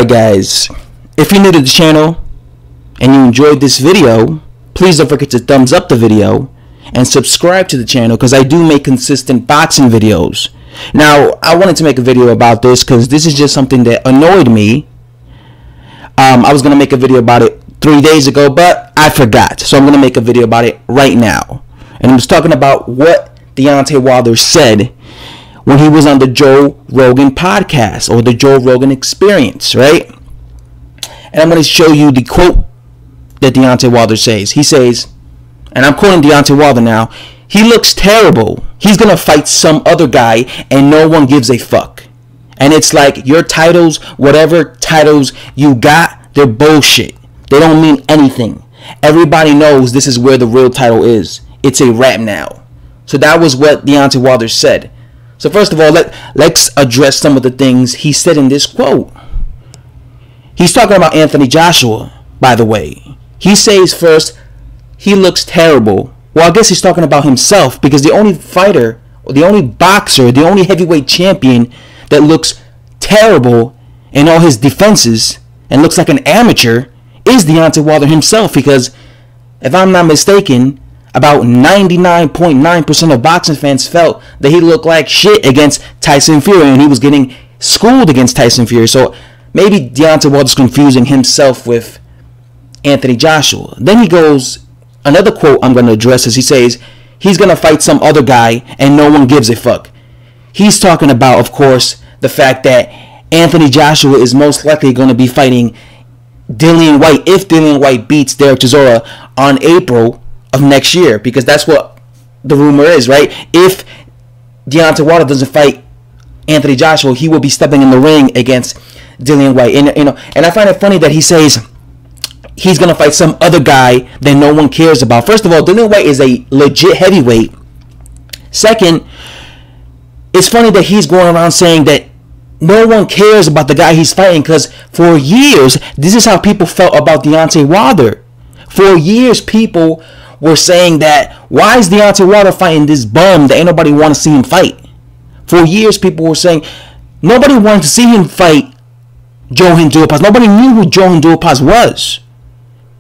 Alright guys, if you're new to the channel and you enjoyed this video, please don't forget to thumbs up the video and subscribe to the channel because I do make consistent boxing videos. Now, I wanted to make a video about this because this is just something that annoyed me. I was going to make a video about it 3 days ago, but I forgot. So I'm going to make a video about it right now. And I was talking about what Deontay Wilder said when he was on the Joe Rogan podcast or the Joe Rogan Experience, right? And I'm going to show you the quote that Deontay Wilder says. He says, and I'm quoting Deontay Wilder now, "He looks terrible. He's going to fight some other guy and no one gives a fuck." And it's like your titles, whatever titles you got, they're bullshit. They don't mean anything. Everybody knows this is where the real title is. It's a wrap now. So that was what Deontay Wilder said. So first of all, let's address some of the things he said in this quote. He's talking about Anthony Joshua, by the way. He says first, he looks terrible. Well, I guess he's talking about himself because the only fighter, or the only boxer, the only heavyweight champion that looks terrible in all his defenses and looks like an amateur is Deontay Wilder himself, because if I'm not mistaken, about 99.9% of boxing fans felt that he looked like shit against Tyson Fury, and he was getting schooled against Tyson Fury. So maybe Deontay Wilder's confusing himself with Anthony Joshua. Then he goes, another quote I'm going to address is he says, he's going to fight some other guy and no one gives a fuck. He's talking about, of course, the fact that Anthony Joshua is most likely going to be fighting Dillian Whyte if Dillian Whyte beats Derek Chisora on April of next year, because that's what the rumor is, right? If Deontay Wilder doesn't fight Anthony Joshua, he will be stepping in the ring against Dillian Whyte. And I find it funny that he says he's gonna fight some other guy that no one cares about. First of all, Dillian Whyte is a legit heavyweight. Second, it's funny that he's going around saying that no one cares about the guy he's fighting, because for years, this is how people felt about Deontay Wilder. For years, people were saying that, why is Deontay Wilder fighting this bum that ain't nobody want to see him fight? For years, people were saying nobody wanted to see him fight Johan Duhaupas. Nobody knew who Johan Duhaupas was.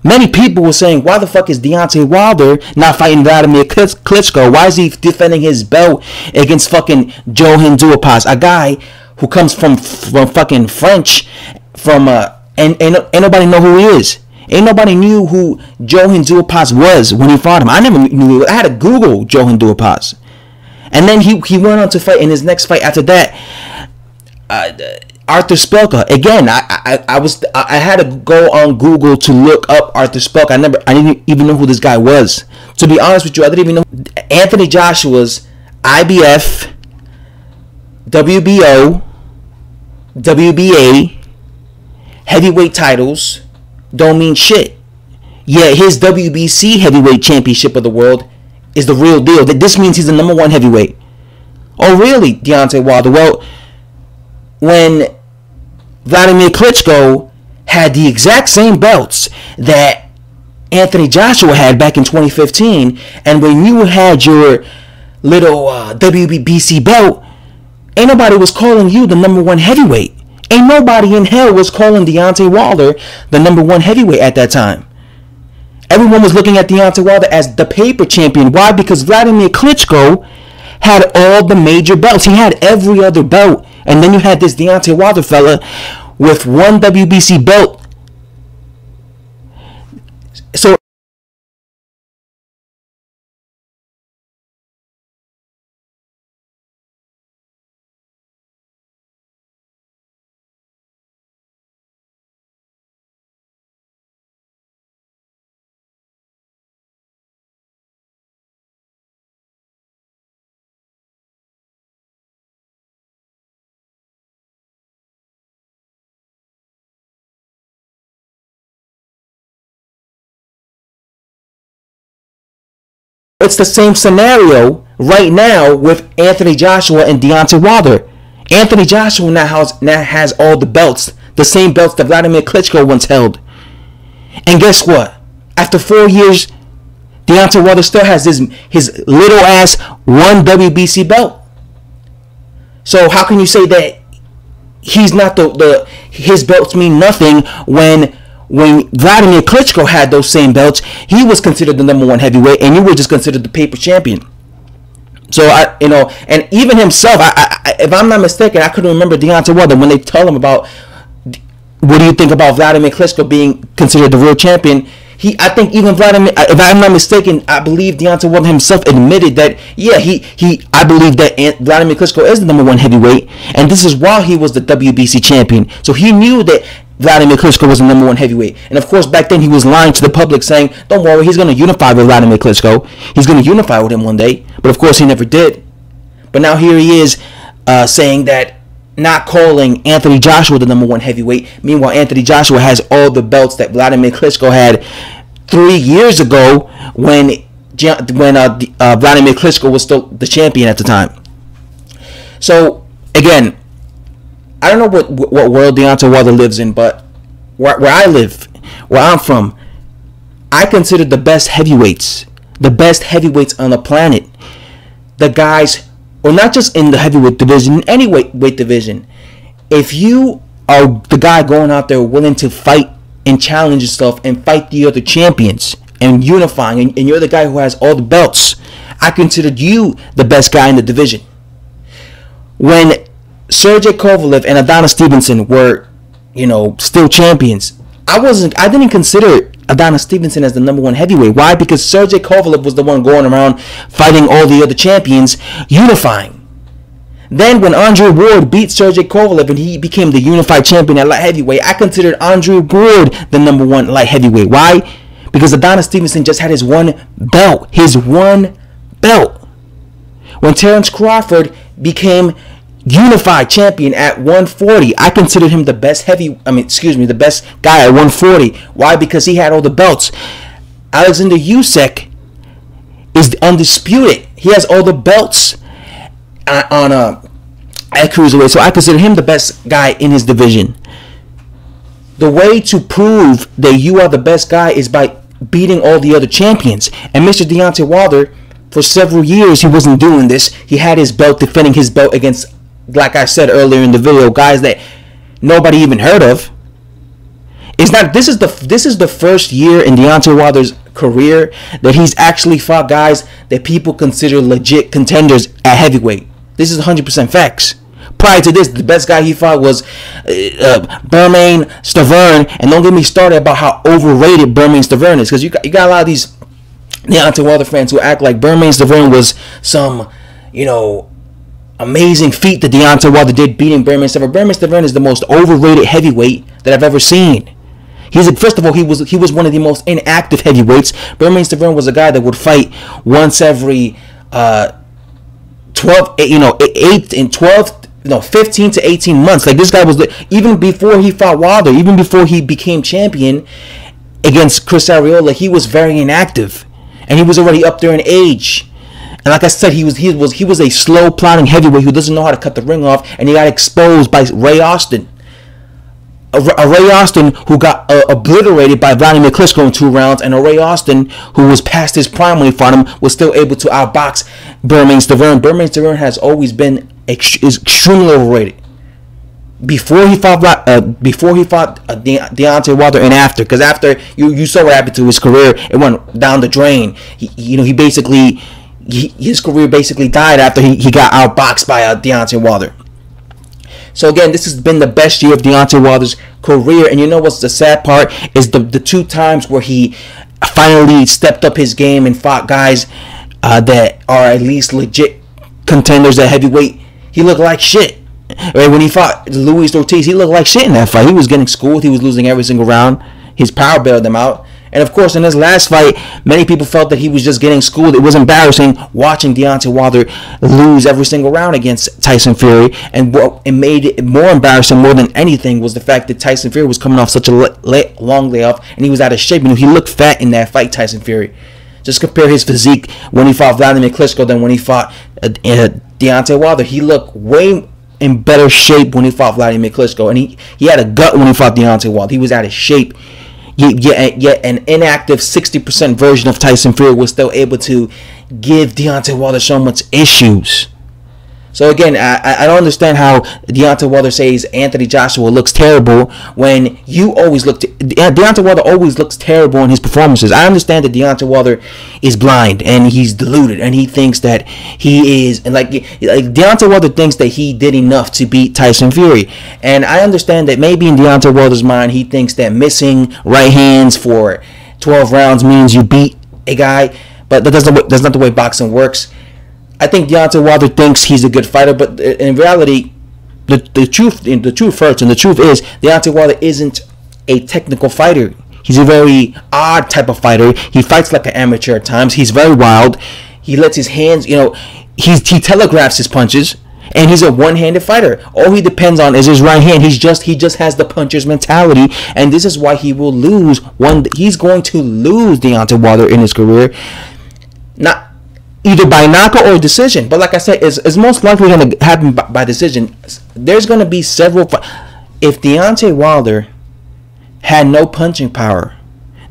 Many people were saying, why the fuck is Deontay Wilder not fighting Vladimir Klitschko? Why is he defending his belt against fucking Johan Duhaupas, a guy who comes from fucking French, and nobody know who he is. Ain't nobody knew who Johan Duhaupas was when he fought him. I never knew. I had to Google Johan Duhaupas. And then he went on to fight in his next fight after that, Arthur Spelka. Again, I had to go on Google to look up Arthur Spelka. I didn't even know who this guy was. To be honest with you, I didn't even know Anthony Joshua's IBF, WBO, WBA heavyweight titles don't mean shit. Yeah, his WBC heavyweight championship of the world is the real deal. This means he's the #1 heavyweight. Oh, really, Deontay Wilder? Well, when Vladimir Klitschko had the exact same belts that Anthony Joshua had back in 2015, and when you had your little WBC belt, ain't nobody was calling you the #1 heavyweight. Ain't nobody in hell was calling Deontay Wilder the #1 heavyweight at that time. Everyone was looking at Deontay Wilder as the paper champion. Why? Because Vladimir Klitschko had all the major belts. He had every other belt. And then you had this Deontay Wilder fella with one WBC belt. So it's the same scenario right now with Anthony Joshua and Deontay Wilder. Anthony Joshua now has all the belts, the same belts that Vladimir Klitschko once held. And guess what? After 4 years, Deontay Wilder still has his little ass one WBC belt. So how can you say that he's not his belts mean nothing when Vladimir Klitschko had those same belts. He was considered the #1 heavyweight, and you were just considered the paper champion. So and even himself, if I'm not mistaken, I couldn't remember Deontay Wilder when they tell him about what do you think about Vladimir Klitschko being considered the real champion. I think even Vladimir, if I'm not mistaken, I believe Deontay Wilder himself admitted that, yeah, I believe that Vladimir Klitschko is the #1 heavyweight, and this is while he was the WBC champion. So he knew that Vladimir Klitschko was the #1 heavyweight. And of course, back then he was lying to the public saying, don't worry, he's going to unify with Vladimir Klitschko. He's going to unify with him one day. But of course, he never did. But now here he is saying that, not calling Anthony Joshua the #1 heavyweight. Meanwhile, Anthony Joshua has all the belts that Vladimir Klitschko had 3 years ago when Vladimir Klitschko was still the champion at the time. So, again, I don't know what world Deontay Wilder lives in, but where I live, where I'm from, I consider the best heavyweights on the planet, the guys, or not just in the heavyweight division, in any weight division. If you are the guy going out there willing to fight and challenge yourself and fight the other champions and unifying, and you're the guy who has all the belts, I consider you the best guy in the division. When Sergey Kovalev and Adonis Stevenson were, still champions, I didn't consider Adonis Stevenson as the #1 heavyweight. Why? Because Sergey Kovalev was the one going around fighting all the other champions, unifying. Then when Andre Ward beat Sergey Kovalev and he became the unified champion at light heavyweight, I considered Andre Ward the #1 light heavyweight. Why? Because Adonis Stevenson just had his one belt. When Terence Crawford became unified champion at 140, I considered him the best the best guy at 140. Why? Because he had all the belts. Alexander Usyk is undisputed. He has all the belts at cruiserweight, so I consider him the best guy in his division. The way to prove that you are the best guy is by beating all the other champions. And Mr. Deontay Wilder, for several years, he wasn't doing this. He had his belt, defending his belt against, like I said earlier in the video, guys that nobody even heard of. This is the first year in Deontay Wilder's career that he's actually fought guys that people consider legit contenders at heavyweight. This is 100% facts. Prior to this, the best guy he fought was Bermane Stiverne, and don't get me started about how overrated Bermane Stiverne is, because you got a lot of these Deontay Wilder fans who act like Bermane Stiverne was some, amazing feat that Deontay Wilder did beating Bermane Stiverne. Bermane Stiverne is the most overrated heavyweight that I've ever seen. First of all, he was one of the most inactive heavyweights. Bermane Stiverne was a guy that would fight once every 15 to 18 months. Like, this guy was, even before he fought Wilder, even before he became champion against Chris Arreola, he was very inactive, and he was already up there in age. And like I said, he was a slow plotting heavyweight who doesn't know how to cut the ring off, and he got exposed by Ray Austin. A Ray Austin who got obliterated by Vladimir Klitschko in 2 rounds, and a Ray Austin who was past his prime when he fought him was still able to outbox Bermane Stiverne. Bermane Stiverne has always been extremely overrated. Before he fought Deontay Wilder, and after, because after you saw what happened to his career, it went down the drain. His career basically died after he got outboxed by Deontay Wilder. So again, this has been the best year of Deontay Wilder's career. And you know what's the sad part is the 2 times where he finally stepped up his game and fought guys that are at least legit contenders at heavyweight. He looked like shit. Right? When he fought Luis Ortiz, he looked like shit in that fight. He was getting schooled. He was losing every single round. His power bailed him out. And of course, in his last fight, many people felt that he was just getting schooled. It was embarrassing watching Deontay Wilder lose every single round against Tyson Fury. And what it made it more embarrassing, more than anything, was the fact that Tyson Fury was coming off such a long layoff, and he was out of shape. He looked fat in that fight, Tyson Fury. Just compare his physique when he fought Vladimir Klitschko than when he fought Deontay Wilder. He looked way in better shape when he fought Vladimir Klitschko, and he had a gut when he fought Deontay Wilder. He was out of shape. Yet an inactive 60% version of Tyson Fury was still able to give Deontay Wilder so much issues. So again, I don't understand how Deontay Wilder says Anthony Joshua looks terrible when you always look. Deontay Wilder always looks terrible in his performances. I understand that Deontay Wilder is blind and he's deluded and he thinks that he is, and like Deontay Wilder thinks that he did enough to beat Tyson Fury. And I understand that maybe in Deontay Wilder's mind he thinks that missing right hands for 12 rounds means you beat a guy, but that's not the way boxing works. I think Deontay Wilder thinks he's a good fighter, but in reality, the truth hurts, and the truth is Deontay Wilder isn't a technical fighter. He's a very odd type of fighter. He fights like an amateur at times. He's very wild. He lets his hands, he telegraphs his punches, and he's a one-handed fighter. All he depends on is his right hand. He just has the puncher's mentality, and this is why he will lose. He's going to lose Deontay Wilder in his career, not either by knockout or decision. But like I said, it's most likely going to happen by decision. There's going to be several. If Deontay Wilder had no punching power,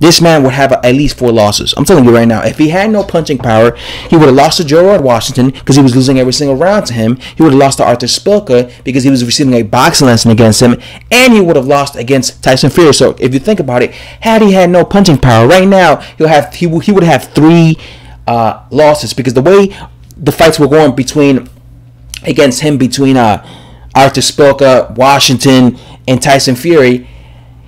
this man would have at least 4 losses. I'm telling you right now. If he had no punching power, he would have lost to Gerard Washington because he was losing every single round to him. He would have lost to Arthur Spilka because he was receiving a boxing lesson against him. And he would have lost against Tyson Fury. So if you think about it, had he had no punching power, right now he would have 3 losses, because the way the fights were going against him between Arthur Spilka, Washington, and Tyson Fury,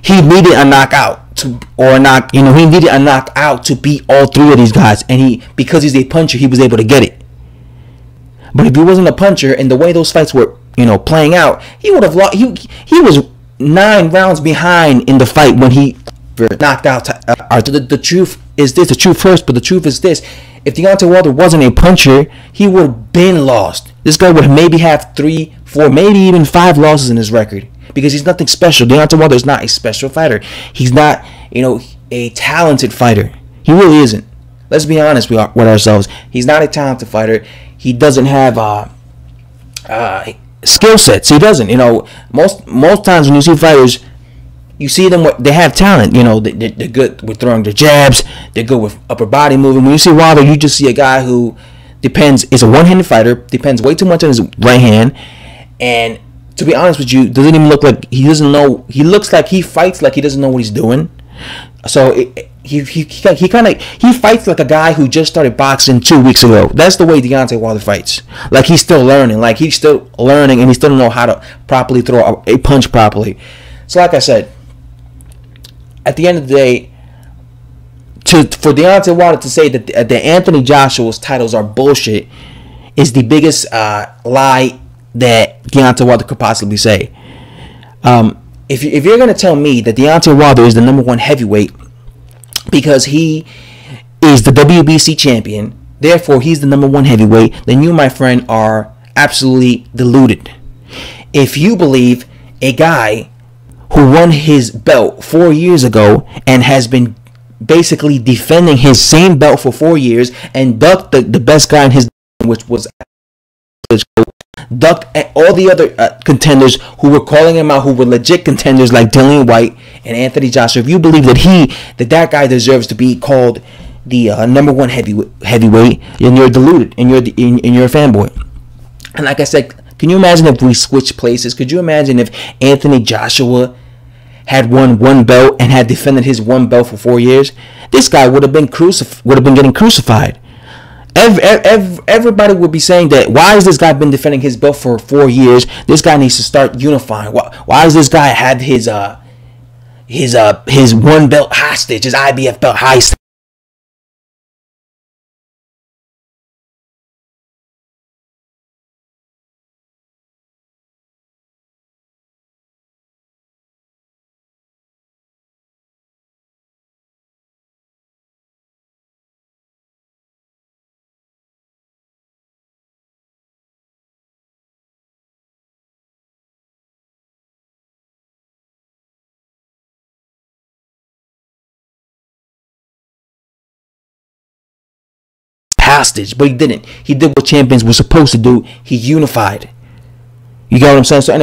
he needed a knockout he needed a knockout to beat all 3 of these guys, and because he's a puncher, he was able to get it. But if he wasn't a puncher, and the way those fights were playing out, he would have lost. He was 9 rounds behind in the fight when he knocked out Arthur. The truth is this. The truth hurts, but the truth is this. If Deontay Wilder wasn't a puncher, he would have been lost. This guy would maybe have 3, 4, maybe even 5 losses in his record, because he's nothing special. Deontay Wilder is not a special fighter. He's not, a talented fighter. He really isn't. Let's be honest with ourselves. He's not a talented fighter. He doesn't have skill sets. He doesn't. Most times when you see fighters, you see them, they have talent. They're good with throwing their jabs. They're good with upper body movement. When you see Wilder, you just see a guy who is a one-handed fighter, depends way too much on his right hand, and to be honest with you, doesn't even look like he doesn't know. He looks like he fights like he doesn't know what he's doing. So he fights like a guy who just started boxing 2 weeks ago. That's the way Deontay Wilder fights. Like he's still learning. And he still don't know how to properly throw a punch properly. So like I said, at the end of the day, for Deontay Wilder to say that Anthony Joshua's titles are bullshit is the biggest lie that Deontay Wilder could possibly say. If you're going to tell me that Deontay Wilder is the number 1 heavyweight because he is the WBC champion, therefore he's the number 1 heavyweight, then you, my friend, are absolutely deluded. If you believe a guy who won his belt 4 years ago and has been basically defending his same belt for 4 years and ducked the best guy in his, which was ducked at all the other contenders who were calling him out, who were legit contenders like Dillian White and Anthony Joshua. If you believe that guy deserves to be called the number 1 heavyweight, then you're deluded and you're a fanboy. And like I said, can you imagine if we switched places? Could you imagine if Anthony Joshua had won 1 belt and had defended his 1 belt for 4 years? This guy would have been getting crucified. Everybody would be saying that, why has this guy been defending his belt for 4 years? This guy needs to start unifying. Why does this guy have his 1 belt hostage, his IBF belt hostage? But he didn't. He did what champions were supposed to do. He unified. You get what I'm saying? So anyway,